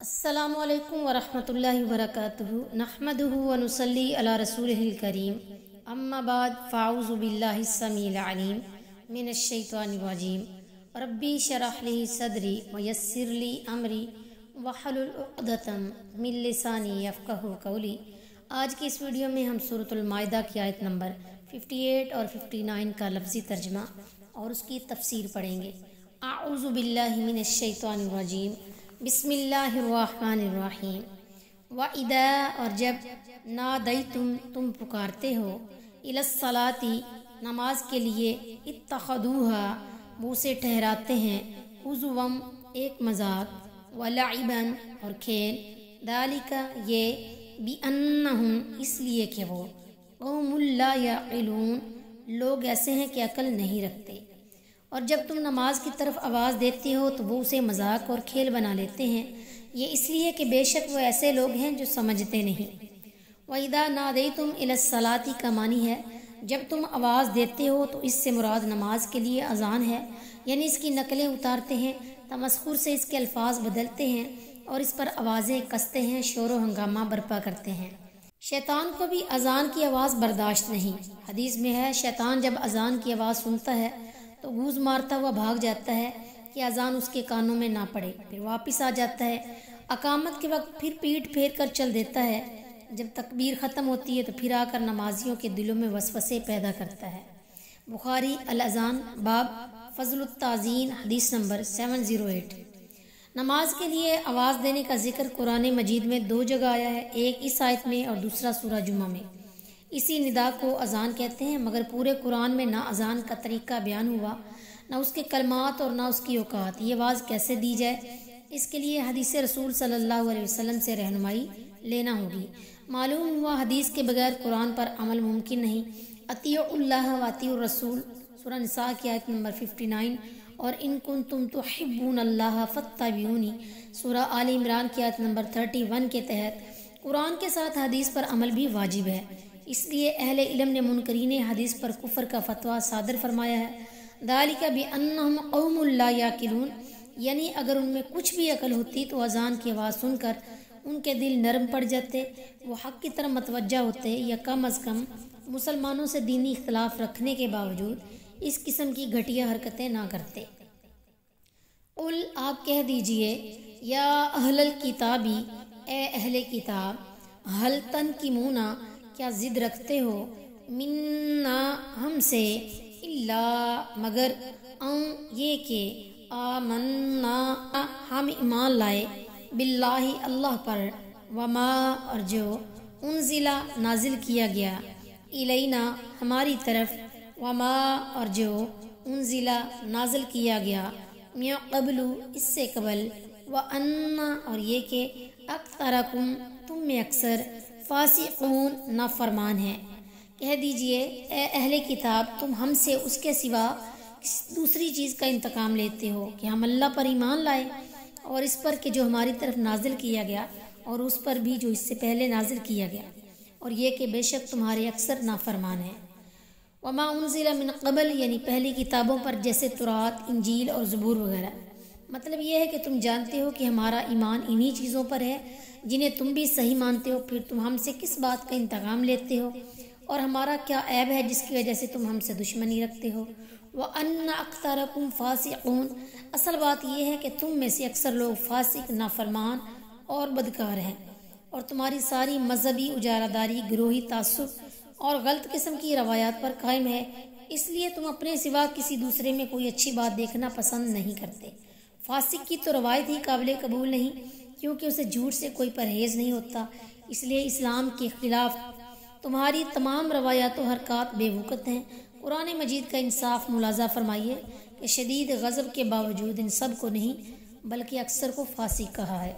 السلام علیکم ورحمۃ اللہ وبرکاتہ نحمدہ ونصلی علی رسولہ الکریم اما بعد فاعوذ باللہ السمیع العلیم من الشیطان الرجیم ربی شرح لی صدری ویسر لی امری واحلل عقدۃ من لسانی یفقہوا قولی۔ آج کی اس ویڈیو میں ہم سورۃ المائدہ کی آیت نمبر 58 اور 59 کا لفظی ترجمہ اور اس کی تفسیر پڑھیں گے۔ اعوذ باللہ من الشیطان الرجیم، بسم اللہ الرحمن الرحیم۔ وَإِذَا اور جب نادیتم تم پکارتے ہو، الی الصلاۃ نماز کے لیے، اتخذوها وہ اسے ٹھہراتے ہیں، ہزوا ایک مذاق، ولعبا اور کھیل، ذالک یہ، بأنہم اس لیے کہ وہ، قوم لا یعقلون لوگ ایسے ہیں کہ عقل نہیں رکھتے۔ اور جب تم نماز کی طرف آواز دیتے ہو تو وہ اسے مذاق اور کھیل بنا لیتے ہیں، یہ اس لیے کہ بے شک وہ ایسے لوگ ہیں جو سمجھتے نہیں۔ وَإِذَا نَادَيْتُمْ إِلَى الصَّلَاةِ کا معنی ہے جب تم آواز دیتے ہو، تو اس سے مراد نماز کے لیے اذان ہے، یعنی اس کی نقلیں اتارتے ہیں، تمسخر سے اس کے الفاظ بدلتے ہیں اور اس پر آوازیں کستے ہیں، شور و ہنگامہ برپا کرتے ہیں۔ شیطان کو بھی اذان کی آواز برداشت نہیں۔ حدیث میں ہے شیطان جب اذان کی آواز سنتا ہے تو گوز مارتا ہوا بھاگ جاتا ہے کہ اذان اس کے کانوں میں نہ پڑے، پھر واپس آ جاتا ہے، اقامت کے وقت پھر پیٹ پھیر کر چل دیتا ہے، جب تکبیر ختم ہوتی ہے تو پھر آ کر نمازیوں کے دلوں میں وسوسے پیدا کرتا ہے۔ بخاری الاذان باب فضل التعظیم حدیث نمبر 708۔ نماز کے لیے آواز دینے کا ذکر قرآن مجید میں 2 جگہ آیا ہے، ایک اس آیت میں اور دوسرا سورہ جمعہ میں۔ اسی ندا کو اذان کہتے ہیں، مگر پورے قرآن میں نہ اذان کا طریقہ بیان ہوا، نہ اس کے کلمات اور نہ اس کی اوقات۔ یہ آواز کیسے دی جائے، اس کے لیے حدیث رسول صلی اللہ علیہ وسلم سے رہنمائی لینا ہوگی۔ معلوم ہوا حدیث کے بغیر قرآن پر عمل ممکن نہیں۔ اطیعوا اللہ و اطیعوا الرسول سورہ نساء کی آیت نمبر 59 اور ان کنتم تحبون اللہ فاتبعونی سورہ آل عمران کی آیت نمبر 31 کے تحت قرآن کے ساتھ حدیث پر عمل بھی واجب ہے۔ اس لیے اہل علم نے منکرین حدیث پر کفر کا فتویٰ صادر فرمایا ہے۔ ذالک بأنہم قوم لا یعقلون، یعنی اگر ان میں کچھ بھی عقل ہوتی تو اذان کی آواز سن کر ان کے دل نرم پڑ جاتے، وہ حق کی طرف متوجہ ہوتے، یا کم از کم مسلمانوں سے دینی اختلاف رکھنے کے باوجود اس قسم کی گھٹیا حرکتیں نہ کرتے۔ قل آپ کہہ دیجئے، یا اہل الکتابی اے اہل کتاب، حل تنقمون کیا ضد رکھتے ہو، منا ہم سے، الا مگر، یہ کہ آمنا ہم ایمان لائے، باللہ اللہ پر، وما اور جو، انزلا نازل کیا گیا، الینا ہماری طرف، وما اور جو، انزلا نازل کیا گیا، من قبل اس سے قبل، وان اور یہ کہ، اکثرکم تم میں اکثر، فاسقون نافرمان ہیں۔ کہہ دیجئے اے اہل کتاب، تم ہم سے اس کے سوا دوسری چیز کا انتقام لیتے ہو کہ ہم اللہ پر ایمان لائے اور اس پر کہ جو ہماری طرف نازل کیا گیا اور اس پر بھی جو اس سے پہلے نازل کیا گیا، اور یہ کہ بے شک تمہارے اکثر نافرمان ہیں۔ وما انزل من قبل یعنی پہلی کتابوں پر جیسے تورات، انجیل اور زبور وغیرہ۔ مطلب یہ ہے کہ تم جانتے ہو کہ ہمارا ایمان انہی چیزوں پر ہے جنہیں تم بھی صحیح مانتے ہو، پھر تم ہم سے کس بات کا انتقام لیتے ہو، اور ہمارا کیا عیب ہے جس کی وجہ سے تم ہم سے دشمنی رکھتے ہو۔ وَأَنَّ أَكْثَرَكُمْ فَاسِقُونَ اصل بات یہ ہے کہ تم میں سے اکثر لوگ فاسق، نافرمان اور بدکار ہیں، اور تمہاری ساری مذہبی اجارہ داری، گروہی تعصب اور غلط قسم کی روایات پر قائم ہے، اس لیے تم اپنے سوا کسی دوسرے میں کوئی اچھی بات دیکھنا پسند نہیں کرتے۔ فاسق کی تو روایت ہی قابل قبول نہیں، کیونکہ اسے جھوٹ سے کوئی پرہیز نہیں ہوتا، اس لیے اسلام کے خلاف تمہاری تمام روایات و حرکات بے وقت ہیں۔ قرآن مجید کا انصاف ملاحظہ فرمائیے کہ شدید غضب کے باوجود ان سب کو نہیں بلکہ اکثر کو فاسق کہا ہے۔